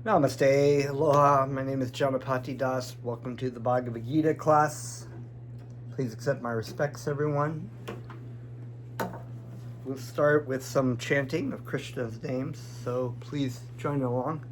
Namaste, aloha, my name is Janapati Das. Welcome to the Bhagavad Gita class. Please accept my respects, everyone. We'll start with some chanting of Krishna's names, so please join along.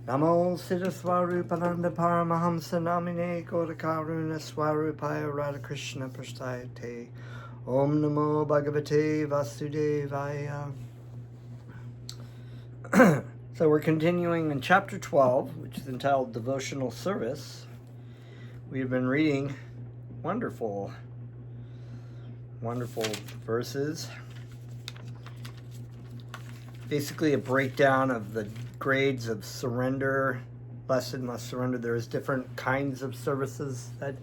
Namo Siddha Swarupananda Paramahamsa Namine Godakaruna Swarupaya Radhakrishna Prasthayate. Om Namo Bhagavate Vasudevaya. So we're continuing in chapter 12, which is entitled Devotional Service. We've been reading wonderful verses. Basically a breakdown of the grades of surrender. Blessed must surrender. There's different kinds of services that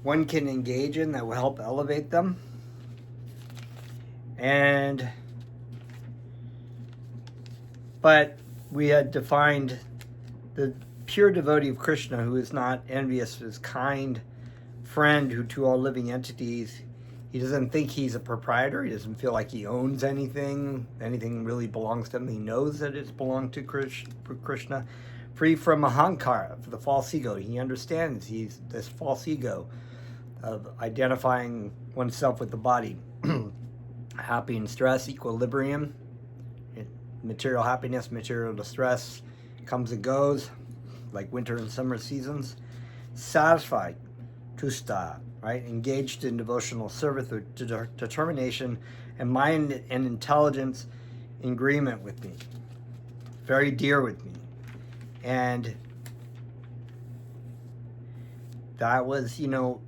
one can engage in that will help elevate them. But we had defined the pure devotee of Krishna, who is not envious, is kind friend who to all living entities, he doesn't think he's a proprietor. He doesn't feel like he owns anything. Anything really belongs to him. He knows that it's belonged to Krishna. Free from ahankara, the false ego. He understands he's this false ego of identifying oneself with the body. Happy and stress, equilibrium. Material happiness, material distress comes and goes, like winter and summer seasons. Satisfied, tusta, right? Engaged in devotional service with determination and mind and intelligence in agreement with me. Very dear with me. And that was,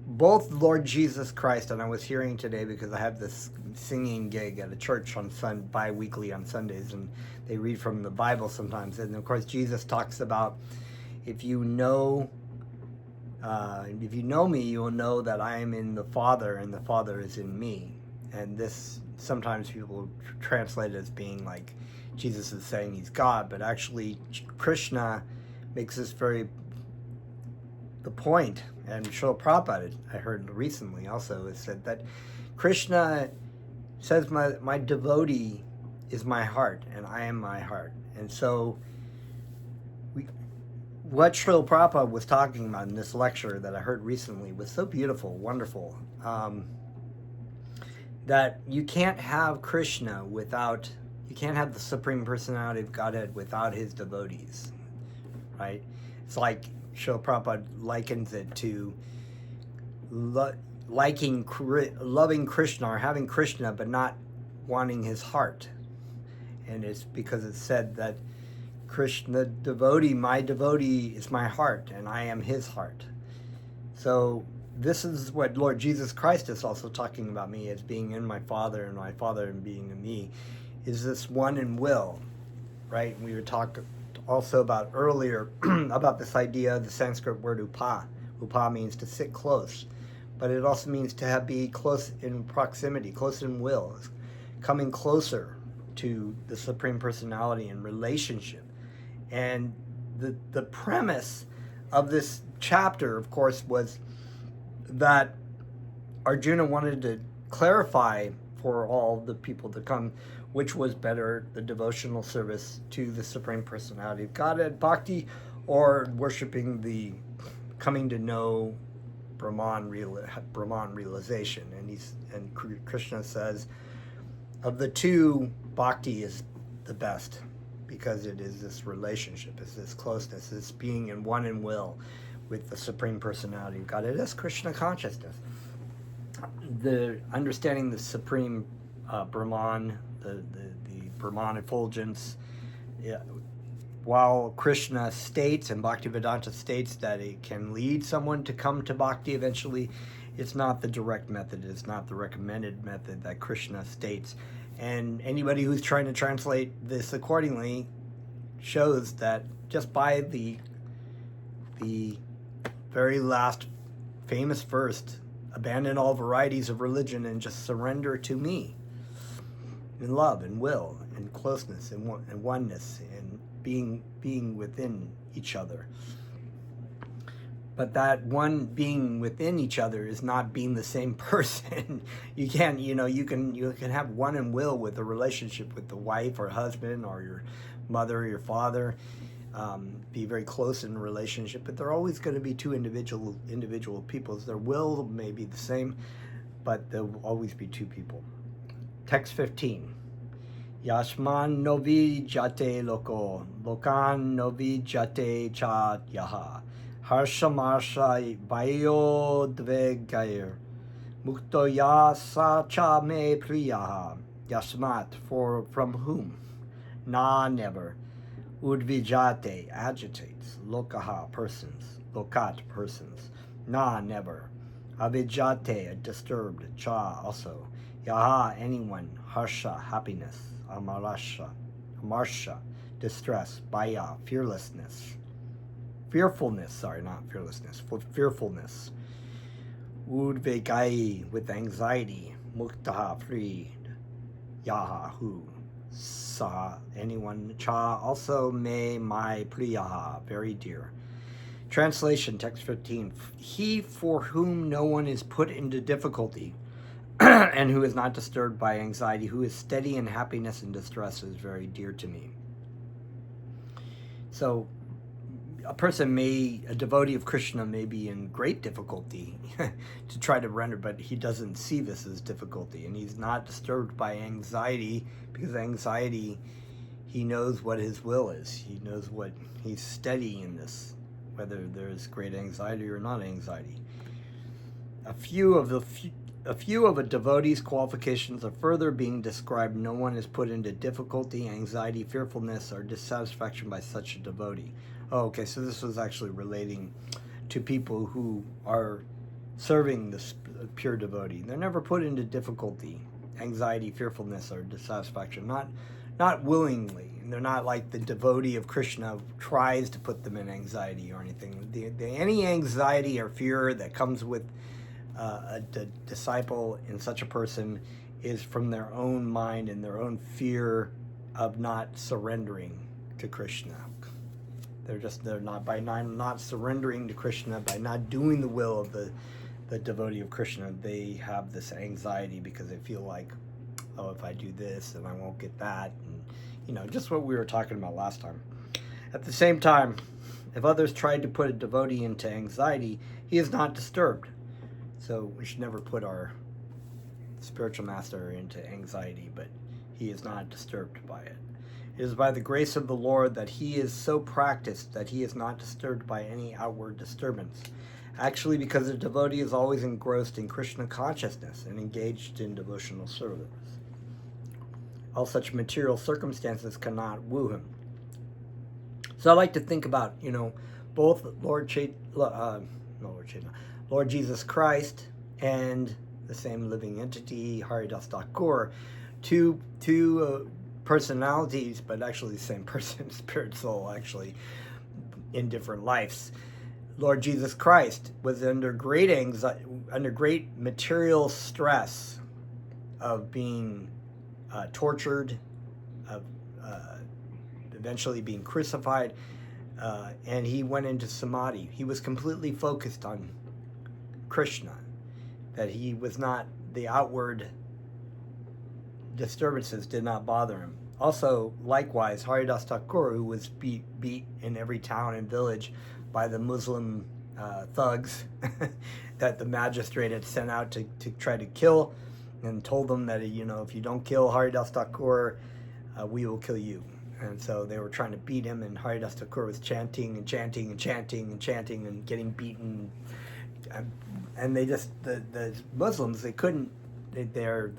both Lord Jesus Christ, and I was hearing today because I have this singing gig at a church on bi-weekly on Sundays, and they read from the Bible sometimes. And of course, Jesus talks about, if you know me, you will know that I am in the Father, and the Father is in me. And this, sometimes people translate it as being like Jesus is saying he's God, but actually Krishna makes this the point, and Srila Prabhupada, I heard recently also, has said that Krishna says my devotee is my heart, and I am my heart. And so what Srila Prabhupada was talking about in this lecture that I heard recently was so beautiful, wonderful, that you can't have Krishna you can't have the Supreme Personality of Godhead without his devotees, right? It's like Srila Prabhupada likens it to loving Krishna, or having Krishna but not wanting his heart. And it's because it's said that Krishna devotee, my devotee is my heart, and I am his heart. So this is what Lord Jesus Christ is also talking about me as being in my Father, and my Father and being in me, is this one in will, right? We were talking also about earlier about this idea of the Sanskrit word upa. Upa means to sit close, but it also means to be close in proximity, close in will, coming closer to the Supreme Personality in relationship. And the premise of this chapter, of course, was that Arjuna wanted to clarify for all the people to come which was better, the devotional service to the Supreme Personality of Godhead, bhakti, or worshiping coming to know Brahman realization. And Krishna says, of the two, bhakti is the best, because it is this relationship, it's this closeness, this being in one in will with the Supreme Personality of God. It is Krishna consciousness. The understanding the Supreme Brahman, the Brahman effulgence, while Krishna states, and Bhaktivedanta states, that it can lead someone to come to bhakti eventually, it's not the direct method, it's not the recommended method that Krishna states. And anybody who's trying to translate this accordingly shows that just by the very last famous verse, abandon all varieties of religion and just surrender to me in love and will and closeness and oneness and being within each other. But that one being within each other is not being the same person. You can have one in will with a relationship with the wife or husband or your mother or your father, be very close in a relationship, but they're always going to be two individual peoples. Their will may be the same, but there will always be two people. Text 15. Yashman novi jate loko, lokan novi jate cha yaha. Harsha marsha vayo dve gair. Mukto ya sa cha me priyaha. Yasmat, for from whom? Na, never. Udvijate, agitates. Lokaha, persons. Lokat, persons. Na, never. Avijate, disturbed. Cha, also. Yaha, anyone. Harsha, happiness. Amarsha, distress. Baya, fearlessness. Fearfulness, sorry, not fearlessness. Fearfulness. Udvegai, with anxiety. Muktaha, freed. Yaha, who. Sa, anyone. Cha, also. Me, my, priyaha, very dear. Translation, text 15. He for whom no one is put into difficulty and who is not disturbed by anxiety, who is steady in happiness and distress, is very dear to me. So, a devotee of Krishna may be in great difficulty to try to render, but he doesn't see this as difficulty, and he's not disturbed by anxiety, because anxiety, he knows what his will is. He knows what, he's steady in this, whether there's great anxiety or not anxiety. A few of a devotee's qualifications are further being described. No one is put into difficulty, anxiety, fearfulness, or dissatisfaction by such a devotee. Oh, okay, so this was actually relating to people who are serving this pure devotee. They're never put into difficulty, anxiety, fearfulness, or dissatisfaction, not willingly. And they're not like the devotee of Krishna tries to put them in anxiety or anything. Any anxiety or fear that comes with a disciple in such a person is from their own mind and their own fear of not surrendering to Krishna. They're not surrendering to Krishna, by not doing the will of the devotee of Krishna, they have this anxiety because they feel like, oh, if I do this, then I won't get that, and just what we were talking about last time. At the same time, if others tried to put a devotee into anxiety, he is not disturbed. So we should never put our spiritual master into anxiety, but he is not disturbed by it. It is by the grace of the Lord that he is so practiced that he is not disturbed by any outward disturbance. Actually, because the devotee is always engrossed in Krishna consciousness and engaged in devotional service. All such material circumstances cannot woo him. So I like to think about, both Lord Jesus Christ and the same living entity, Haridas Thakur, two personalities, but actually the same person, spirit, soul, actually, in different lives. Lord Jesus Christ was under great anxiety, under great material stress of being tortured, of eventually being crucified, and he went into samadhi. He was completely focused on Krishna, that he was not, the outward disturbances did not bother him. Also, likewise, Haridas Thakur, who was beat in every town and village by the Muslim thugs that the magistrate had sent out to try to kill, and told them that, if you don't kill Haridas Thakur, we will kill you. And so they were trying to beat him, and Haridas Thakur was chanting and chanting and chanting and chanting and getting beaten. And they just, the Muslims, they couldn't, their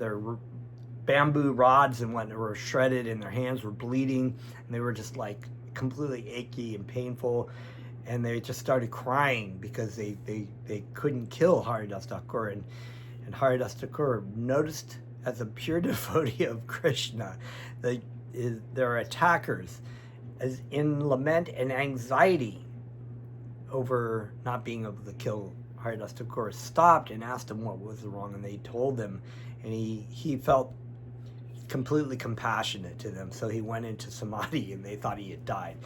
bamboo rods and what were shredded, and their hands were bleeding, and they were just like completely achy and painful, and they just started crying because they couldn't kill Haridas Thakur. And Haridas Thakur noticed, as a pure devotee of Krishna, that their attackers, as in lament and anxiety over not being able to kill Haridas Thakur, stopped and asked him what was wrong, and they told him, and he felt completely compassionate to them, so he went into samadhi, and they thought he had died.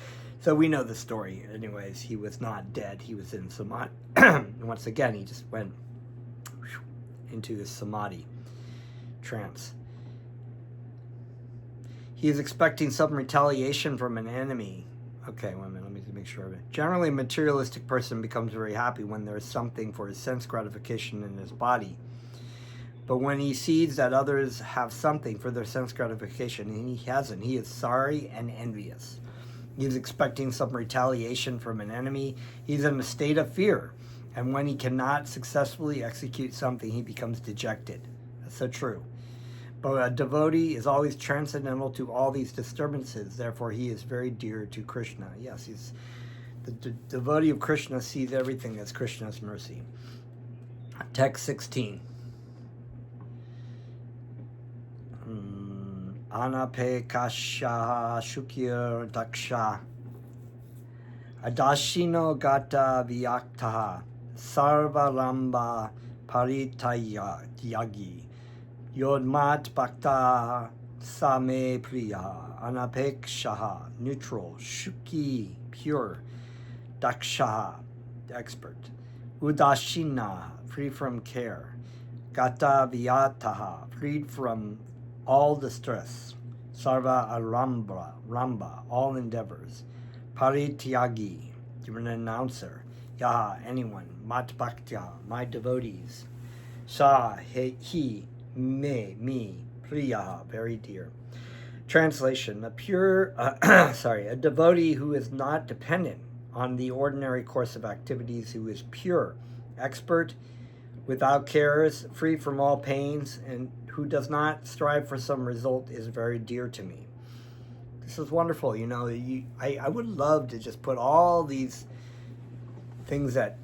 So we know the story. Anyways, he was not dead, he was in samadhi. And once again, he just went into his samadhi trance. He is expecting some retaliation from an enemy. Okay, wait a minute, let me make sure of it. Generally, a materialistic person becomes very happy when there is something for his sense gratification in his body. But when he sees that others have something for their sense gratification and he hasn't, he is sorry and envious. He's expecting some retaliation from an enemy. He's in a state of fear. And when he cannot successfully execute something, he becomes dejected. That's so true. But a devotee is always transcendental to all these disturbances. Therefore, he is very dear to Krishna. Yes, the devotee of Krishna sees everything as Krishna's mercy. Text 16. Anapekasha shukir daksha adashino gata vyaktaha sarvaramba paritayagi yodmat bhakta same priya anapekshaha neutral shuki pure daksha expert udashina free from care gata vyataha freed from all distress, sarva ramba, all endeavors, parityagi, the renouncer, yaha, anyone, mat bhaktya, my devotees, sa, he, me, priya, very dear. Translation: a devotee who is not dependent on the ordinary course of activities, who is pure, expert, without cares, free from all pains, and who does not strive for some result is very dear to me. This is wonderful. You know, I would love to just put all these things that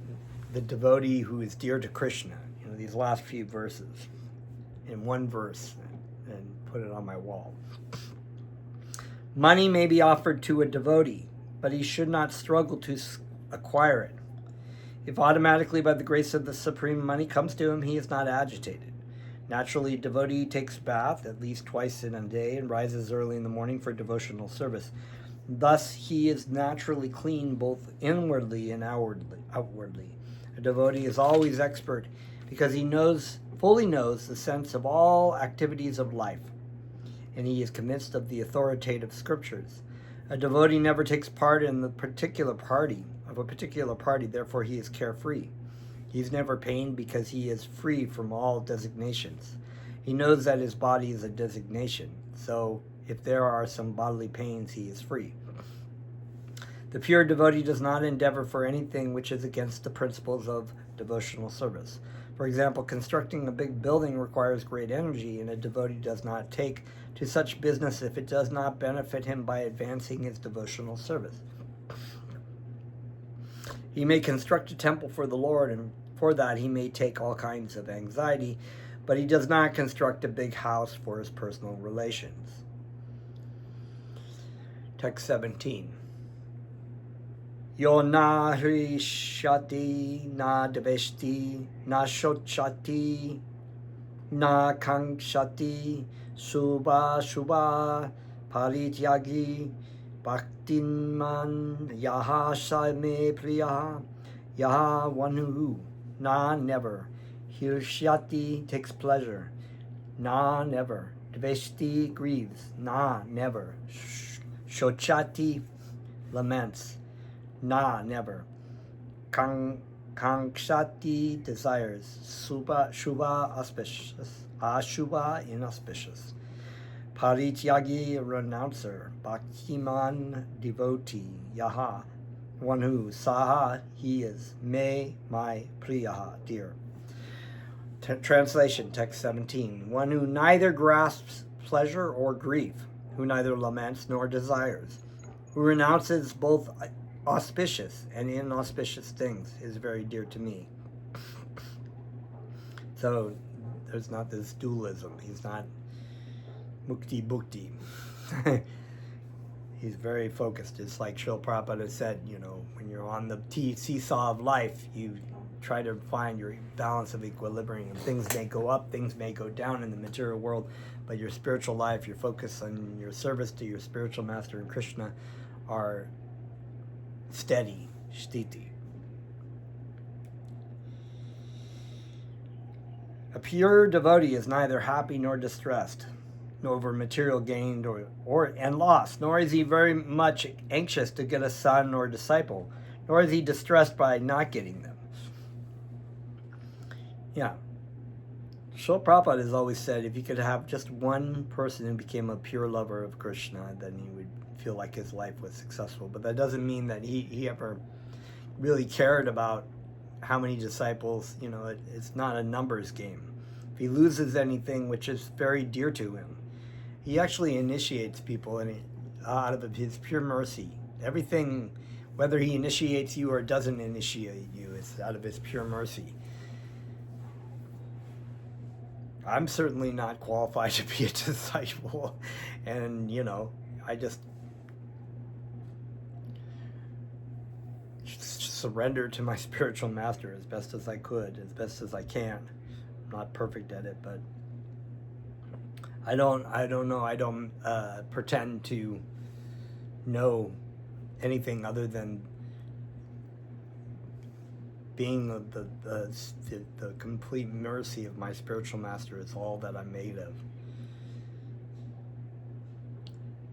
the devotee who is dear to Krishna, you know, these last few verses, in one verse and put it on my wall. Money may be offered to a devotee, but he should not struggle to acquire it. If automatically by the grace of the Supreme money comes to him, he is not agitated. Naturally, a devotee takes a bath at least twice in a day and rises early in the morning for devotional service. Thus, he is naturally clean both inwardly and outwardly. A devotee is always expert because he fully knows the sense of all activities of life, and he is convinced of the authoritative scriptures. A devotee never takes part in a particular party, therefore he is carefree. He is never pained because he is free from all designations. He knows that his body is a designation, so if there are some bodily pains, he is free. The pure devotee does not endeavor for anything which is against the principles of devotional service. For example, constructing a big building requires great energy, and a devotee does not take to such business if it does not benefit him by advancing his devotional service. He may construct a temple for the Lord, and for that he may take all kinds of anxiety, but he does not construct a big house for his personal relations. Text 17. Yo na hrishati na deveshti na shochati na kankshati shubha parityagi bhaktinman yaha same priya yaha, one who na never hirshyati takes pleasure, na never deveshti grieves, na never shochati laments, na never kankshati desires, shubha auspicious, ashubha inauspicious, parityagi renouncer, bhaktiman devotee, yaha, one who, saha, he is, me, my, priyaha, dear. Translation, text 17. One who neither grasps pleasure or grief, who neither laments nor desires, who renounces both auspicious and inauspicious things, is very dear to me. So there's not this dualism. He's not mukti bhukti. He's very focused. It's like Srila Prabhupada said, you know, when you're on the seesaw of life, you try to find your balance of equilibrium. Things may go up, things may go down in the material world, but your spiritual life, your focus on your service to your spiritual master and Krishna are steady, sthiti. A pure devotee is neither happy nor distressed, nor over material gain and loss, nor is he very much anxious to get a son or disciple, nor is he distressed by not getting them. Yeah. Srila Prabhupada has always said if you could have just one person who became a pure lover of Krishna, then he would feel like his life was successful. But that doesn't mean that he ever really cared about how many disciples. It's not a numbers game. If he loses anything which is very dear to him, he actually initiates people out of his pure mercy. Everything, whether he initiates you or doesn't initiate you, it's out of his pure mercy. I'm certainly not qualified to be a disciple, and I just surrender to my spiritual master as best as I could, as best as I can. I'm not perfect at it, but I don't know. I don't pretend to know anything other than being the complete mercy of my spiritual master is all that I'm made of.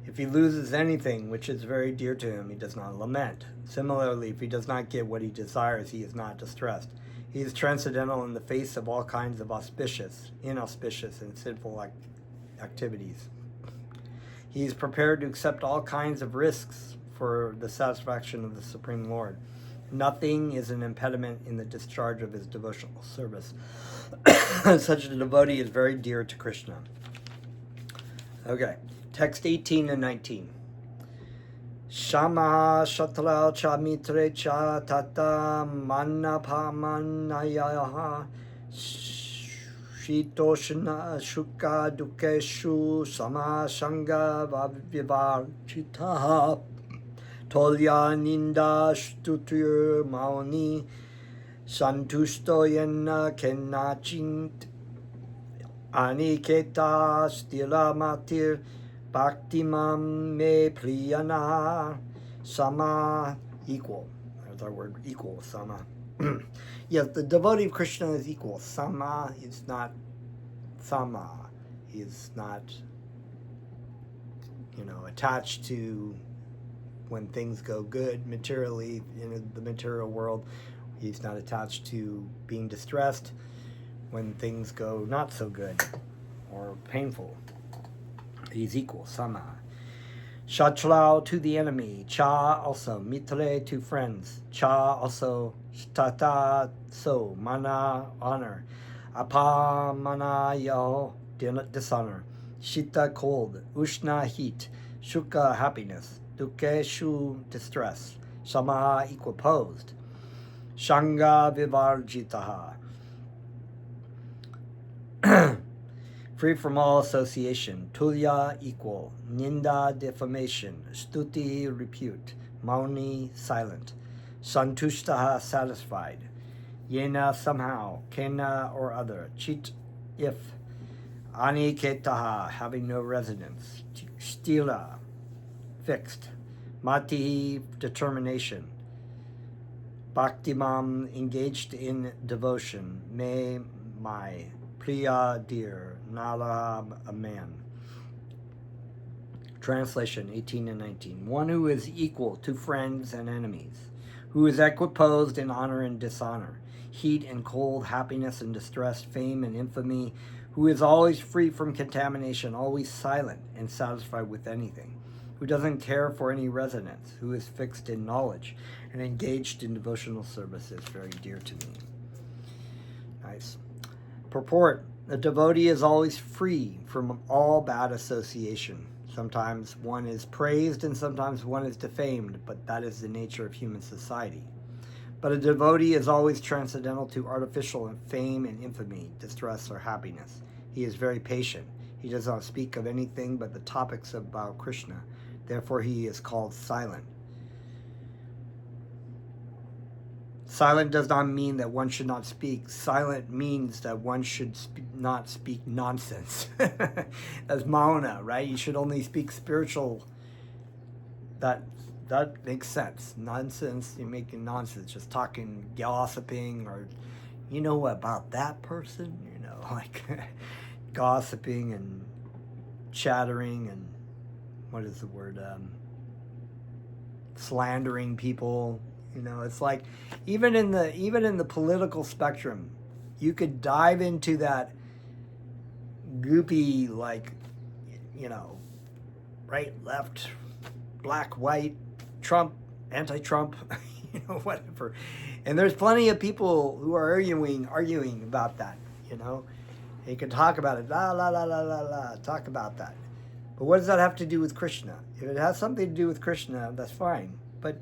If he loses anything which is very dear to him, he does not lament. Similarly, if he does not get what he desires, he is not distressed. He is transcendental in the face of all kinds of auspicious, inauspicious, and sinful activities. He is prepared to accept all kinds of risks for the satisfaction of the Supreme Lord. Nothing is an impediment in the discharge of his devotional service. Such a devotee is very dear to Krishna. Okay, text 18 and 19. Shama shatra cha mitre cha tata manapamanayaha shitoshna shuka dukeshu sama shanga vavivarchitaha tolya ninda stutur mauni santusto yena kenachint aniketa stila matir bhaktimam me priyana sama equal. There's our word equal, sama. Yes, the devotee of Krishna is equal. Sama is not sama. He is not, attached to when things go good materially in the material world. He's not attached to being distressed when things go not so good or painful. He's equal, sama. Shatrao to the enemy, cha also, mitre to friends, cha also, tata so, mana honor, apamana yo dishonor, shita cold, ushna heat, shuka happiness, dukeshu distress, sama equiposed, shanga vivarjitaha. Free from all association, tulya equal, ninda defamation, stuti repute, mauni silent, santushtaha satisfied, yena somehow, kena or other, chit if, aniketaha having no residence, stila fixed, mati determination, bhaktimam engaged in devotion, me my, priya dear, nala a man. Translation 18 and 19. One who is equal to friends and enemies, who is equiposed in honor and dishonor, heat and cold, happiness and distress, fame and infamy, who is always free from contamination, always silent and satisfied with anything, who doesn't care for any resonance, who is fixed in knowledge and engaged in devotional service is very dear to me. Nice. Purport. The devotee is always free from all bad association. Sometimes one is praised and sometimes one is defamed, but that is the nature of human society. But a devotee is always transcendental to artificial fame and infamy, distress or happiness. He is very patient. He does not speak of anything but the topics about Krishna. Therefore he is called silent. Silent does not mean that one should not speak. Silent means that one should not speak nonsense. That's mauna, right? You should only speak spiritual. That makes sense. Nonsense, you're making nonsense, just talking, gossiping, or about that person, like gossiping and chattering and what is the word? Slandering people. It's like even in the political spectrum, you could dive into that goopy, like, right, left, black, white, Trump, anti-Trump, whatever. And there's plenty of people who are arguing about that, You can talk about it, la, la, la, la, la, la, talk about that. But what does that have to do with Krishna? If it has something to do with Krishna, that's fine. But,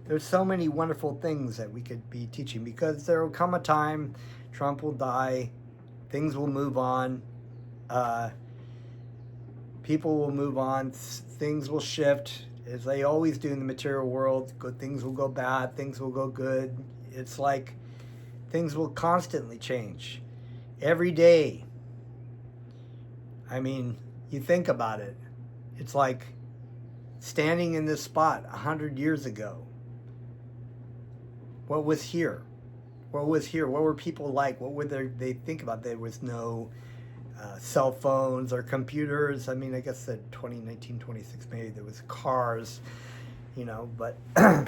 there's so many wonderful things that we could be teaching, because there will come a time, Trump will die, things will move on, people will move on, things will shift, as they always do in the material world. Good things will go bad, things will go good. It's like things will constantly change. Every day. I mean, you think about it. It's like standing in this spot 100 years ago. What was here? What was here? What were people like? What were they think about? There was no cell phones or computers. I mean, I guess that 2019, 26 maybe there was cars, but or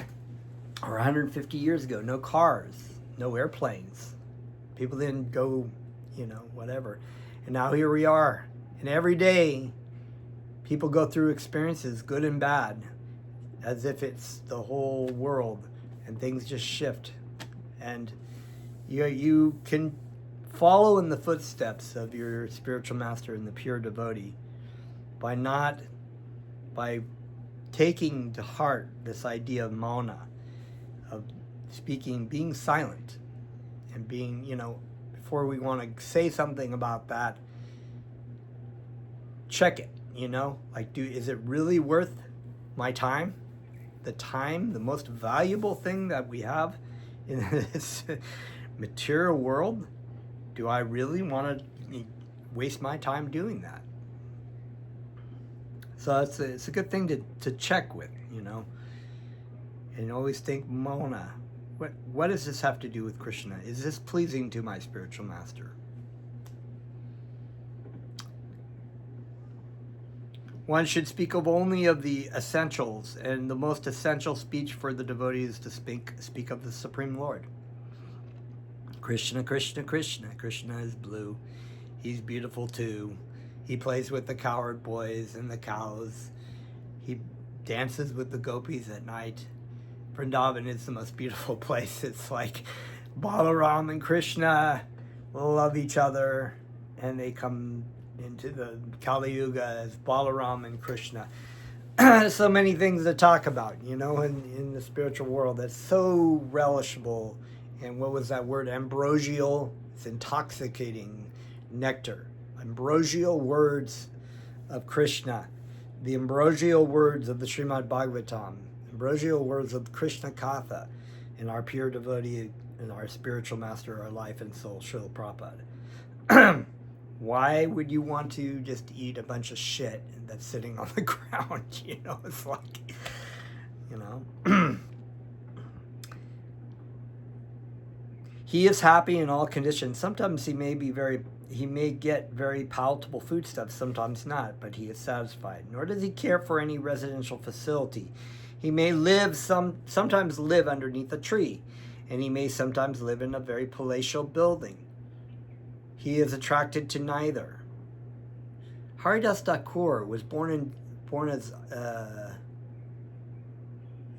150 years ago, no cars, no airplanes. People didn't go, whatever. And now here we are. And every day, people go through experiences, good and bad, as if it's the whole world, and things just shift. And you can follow in the footsteps of your spiritual master and the pure devotee by taking to heart this idea of mauna, of speaking, being silent, and being, before we want to say something about that, check it, is it really worth my time? The most valuable thing that we have in this material world? Do I really want to waste my time doing that? So it's a good thing to check with, and always think, Mona, what does this have to do with Krishna? Is this pleasing to my spiritual master? One should speak only of the essentials, and the most essential speech for the devotee is to speak of the Supreme Lord. Krishna, Krishna, Krishna. Krishna is blue. He's beautiful too. He plays with the cowherd boys and the cows. He dances with the gopis at night. Vrindavan is the most beautiful place. It's like Balaram and Krishna love each other, and they come into the Kali Yuga as Balaram and Krishna. So many things to talk about, in the spiritual world that's so relishable. And what was that word? Ambrosial. It's intoxicating nectar. Ambrosial words of Krishna. The ambrosial words of the Srimad Bhagavatam. Ambrosial words of Krishna Katha. And our pure devotee and our spiritual master, our life and soul, Srila Prabhupada. Why would you want to just eat a bunch of shit that's sitting on the ground? It's like, He is happy in all conditions. Sometimes he may get very palatable foodstuffs, sometimes not, but he is satisfied. Nor does he care for any residential facility. He may sometimes live underneath a tree, and he may sometimes live in a very palatial building. He is attracted to neither. Haridas Thakur was born as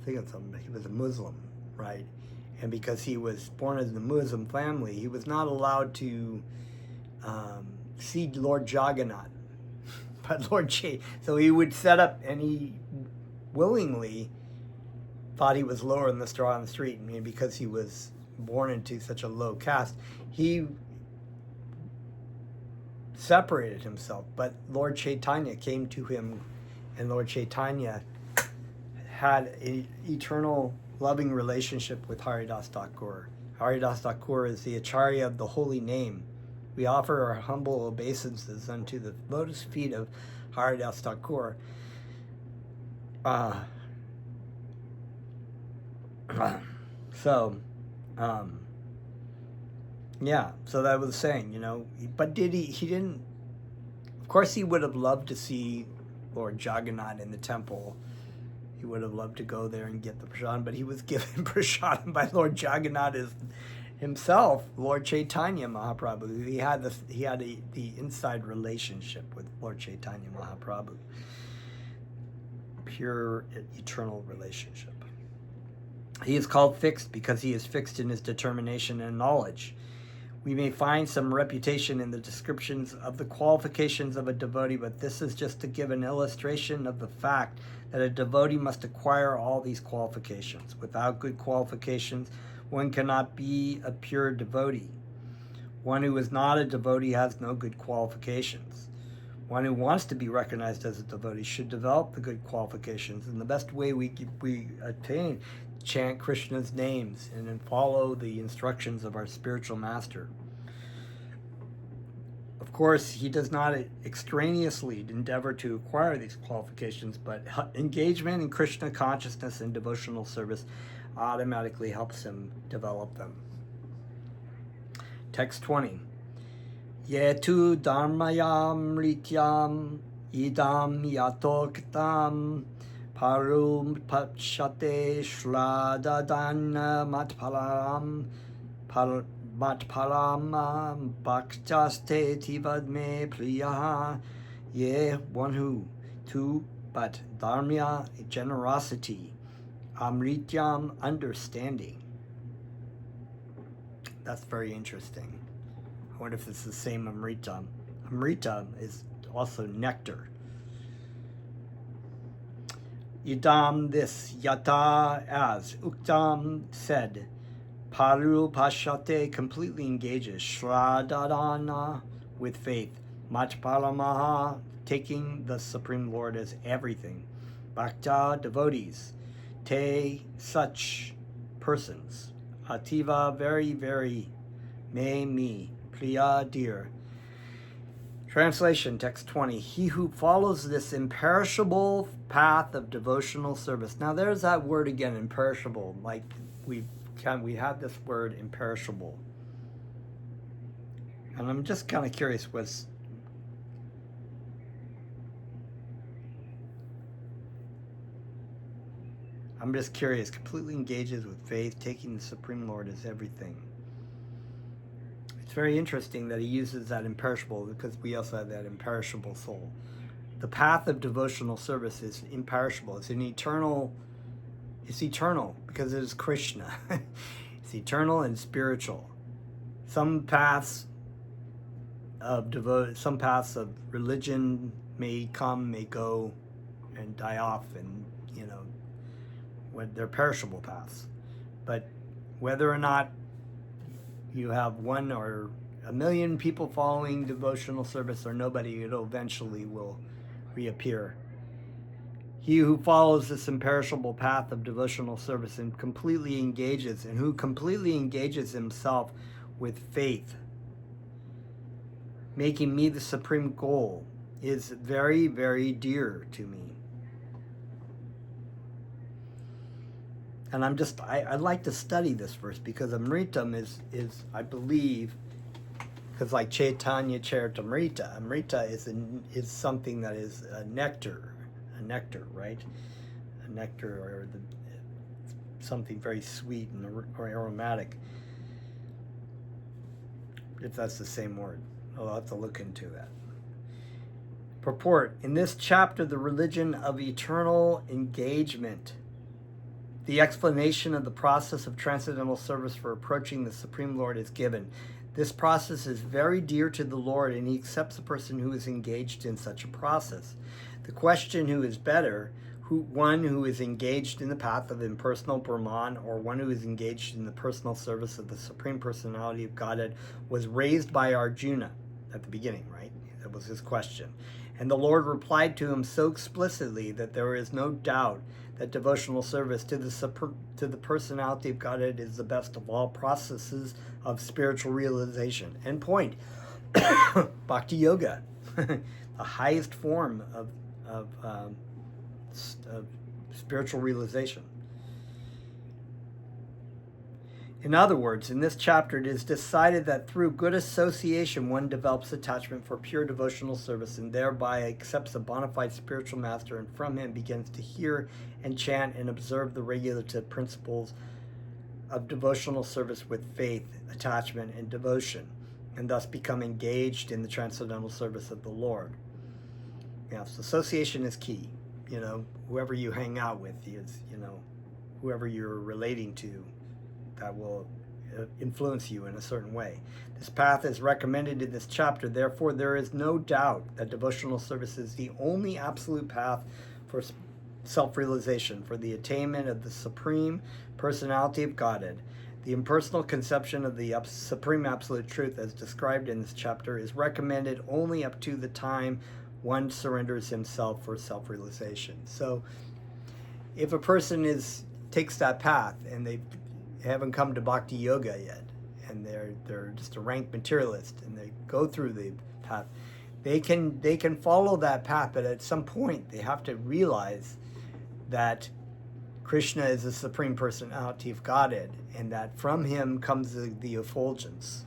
he was a Muslim, right? And because he was born as a Muslim family, he was not allowed to see Lord Jagannath, but Lord Chaitanya. So he would set up, and he willingly thought he was lower than the straw on the street. I mean, because he was born into such a low caste, he separated himself. But Lord Chaitanya came to him, and Lord Chaitanya had an eternal loving relationship with Haridas Thakur. Haridas Thakur is the Acharya of the holy name. We offer our humble obeisances unto the lotus feet of Haridas Thakur. So that was saying, but he didn't, of course he would have loved to see Lord Jagannath in the temple. He would have loved to go there and get the prasadam, but he was given prasadam by Lord Jagannath, himself, Lord Chaitanya Mahaprabhu. He had the inside relationship with Lord Chaitanya Mahaprabhu. Pure, eternal relationship. He is called fixed because he is fixed in his determination and knowledge. We may find some reputation in the descriptions of the qualifications of a devotee, but this is just to give an illustration of the fact that a devotee must acquire all these qualifications. Without good qualifications, one cannot be a pure devotee. One who is not a devotee has no good qualifications. One who wants to be recognized as a devotee should develop the good qualifications, and the best way we attain, chant Krishna's names and then follow the instructions of our spiritual master. Of course, he does not extraneously endeavor to acquire these qualifications, but engagement in Krishna consciousness and devotional service automatically helps him develop them. Text 20. Yetu dharmayam rityam idam yatoktam parum pachate shradadana matparam bhaktaste tivadme priya. Ye, one who, two, but dharmya, generosity, amrityam, understanding. That's very interesting. I wonder if it's the same amrita. Amrita is also nectar. Idam, this, yata, as, uktam, said, paru pashate, completely engages, shradadana, with faith, matparamaha, taking the Supreme Lord as everything, bhakta, devotees, te, such persons, ativa, very, very, me, priya, dear. Translation, text 20. He who follows this imperishable path of devotional service. Now there's that word again, imperishable. Like we had this word imperishable. And I'm just kind of curious completely engages with faith, taking the Supreme Lord as everything. It's very interesting that he uses that imperishable because we also have that imperishable soul. The path of devotional service is imperishable. It's eternal because it is Krishna. It's eternal and spiritual. Some paths of religion may come, may go, and die off, and when they're perishable paths. But whether or not you have 1 or 1,000,000 people following devotional service or nobody, it eventually will reappear. He who follows this imperishable path of devotional service and who completely engages himself with faith, making me the supreme goal, is very, very dear to me. And I like to study this verse because Amritam is I believe, because like Chaitanya Charitamrita, Amrita is something that is a nectar, right? A nectar or something very sweet and or aromatic. If that's the same word, I'll have to look into that. Purport: in this chapter, the religion of eternal engagement. The explanation of the process of transcendental service for approaching the Supreme Lord is given. This process is very dear to the Lord, and he accepts a person who is engaged in such a process. The question who is better, one who is engaged in the path of impersonal Brahman or one who is engaged in the personal service of the Supreme Personality of Godhead, was raised by Arjuna at the beginning, right? That was his question. And the Lord replied to him so explicitly that there is no doubt that devotional service to the personality of Godhead is the best of all processes of spiritual realization. End point. Bhakti Yoga, the highest form of spiritual realization. In other words, in this chapter, it is decided that through good association, one develops attachment for pure devotional service and thereby accepts a bona fide spiritual master, and from him begins to hear and chant and observe the regulative principles of devotional service with faith, attachment, and devotion, and thus become engaged in the transcendental service of the Lord. Yes, association is key. Whoever you hang out with is, whoever you're relating to, that will influence you in a certain way. This path is recommended in this chapter. Therefore, there is no doubt that devotional service is the only absolute path for self-realization, for the attainment of the supreme personality of Godhead. The impersonal conception of the supreme absolute truth, as described in this chapter, is recommended only up to the time one surrenders himself for self-realization. So, if a person takes that path and they haven't come to Bhakti Yoga yet, and they're just a rank materialist, and they go through the path, they can follow that path, but at some point they have to realize that Krishna is the supreme personality of Godhead, and that from him comes the effulgence.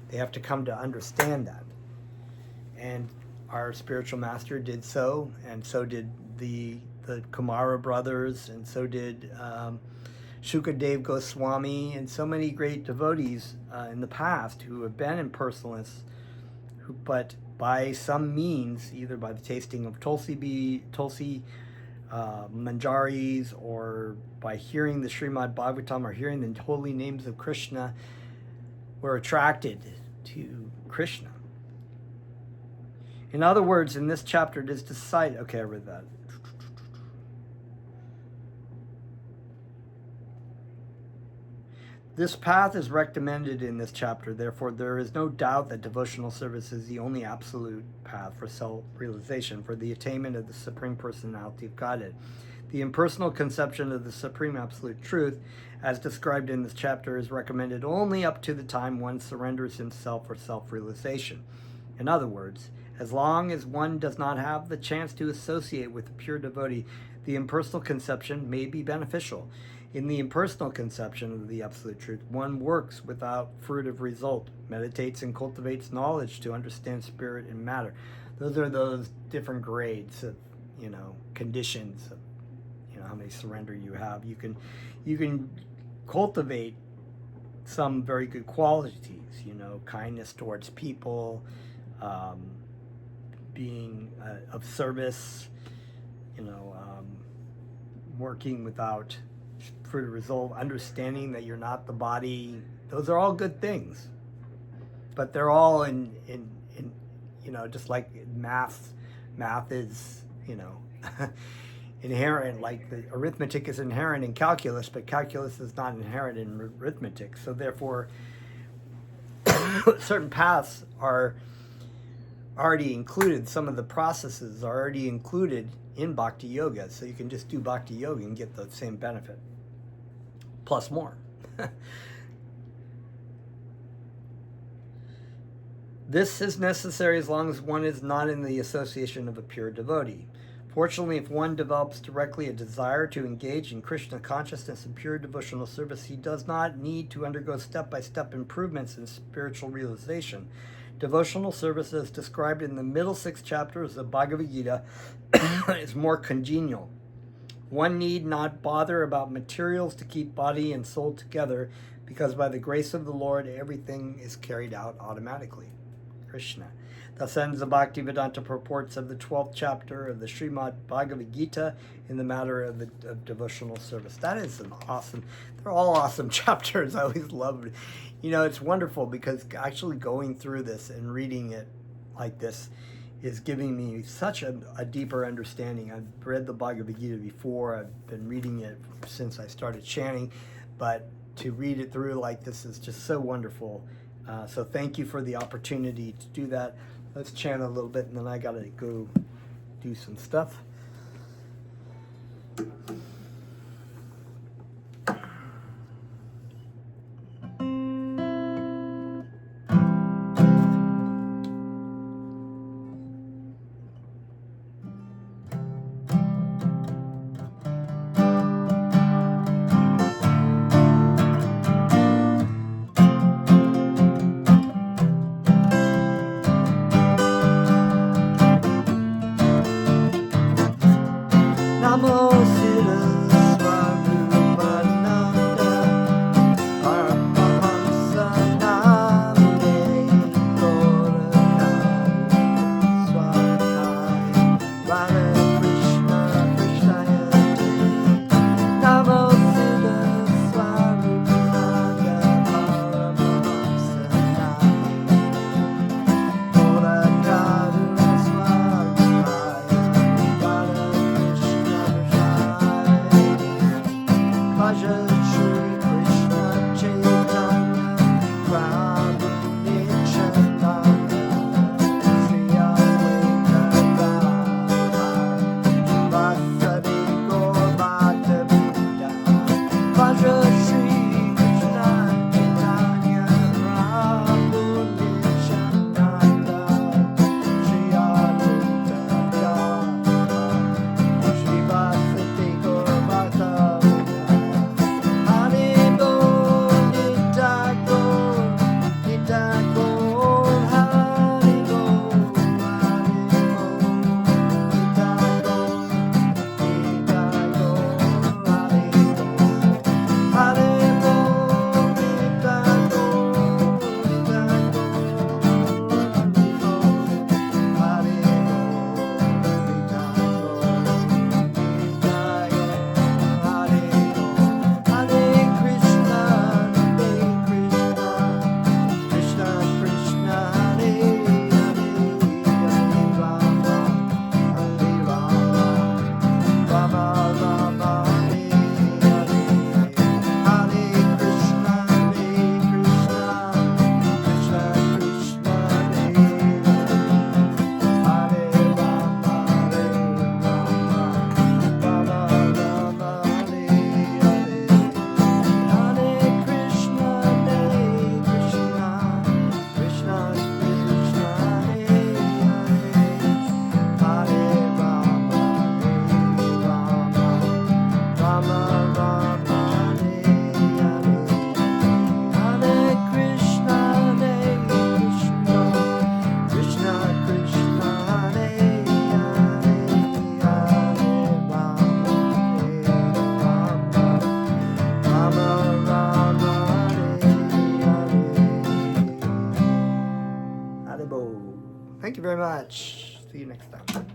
They have to come to understand that. And our spiritual master did so, and so did the Kumara brothers, and so did Shukadev Goswami, and so many great devotees in the past who have been impersonalists, but by some means, either by the tasting of Tulsi manjaris, or by hearing the Srimad Bhagavatam, or hearing the holy names of Krishna, were attracted to Krishna. In other words, in this chapter, it is decided. Okay, I read that. This path is recommended in this chapter. Therefore, there is no doubt that devotional service is the only absolute path for self-realization, for the attainment of the Supreme Personality of Godhead. The impersonal conception of the Supreme Absolute Truth, as described in this chapter, is recommended only up to the time one surrenders himself for self-realization. In other words, as long as one does not have the chance to associate with a pure devotee, the impersonal conception may be beneficial. In the impersonal conception of the Absolute Truth, one works without fruitive result, meditates and cultivates knowledge to understand spirit and matter. Those are those different grades of, conditions of, how many surrender you have. You can cultivate some very good qualities, kindness towards people, being of service, working without fruitive result, understanding that you're not the body. Those are all good things, but they're all in just like math is inherent, like the arithmetic is inherent in calculus, but calculus is not inherent in arithmetic. So therefore certain paths are already included. Some of the processes are already included in Bhakti Yoga, so you can just do Bhakti Yoga and get the same benefit, plus more. This is necessary as long as one is not in the association of a pure devotee. Fortunately, if one develops directly a desire to engage in Krishna consciousness and pure devotional service, he does not need to undergo step-by-step improvements in spiritual realization. Devotional service, as described in the middle 6 chapters of Bhagavad Gita, is more congenial. One need not bother about materials to keep body and soul together, because by the grace of the Lord, everything is carried out automatically. Krishna. Thus ends the Bhaktivedanta purports of the 12th chapter of the Srimad Bhagavad Gita in the matter of devotional service. That is an awesome, they're all awesome chapters. I always loved it. It's wonderful because actually going through this and reading it like this is giving me such a deeper understanding. I've read the Bhagavad Gita before. I've been reading it since I started chanting, but to read it through like this is just so wonderful. So thank you for the opportunity to do that. Let's chant a little bit, and then I got to go do some stuff. Namo Siddha Thank you very much. See you next time.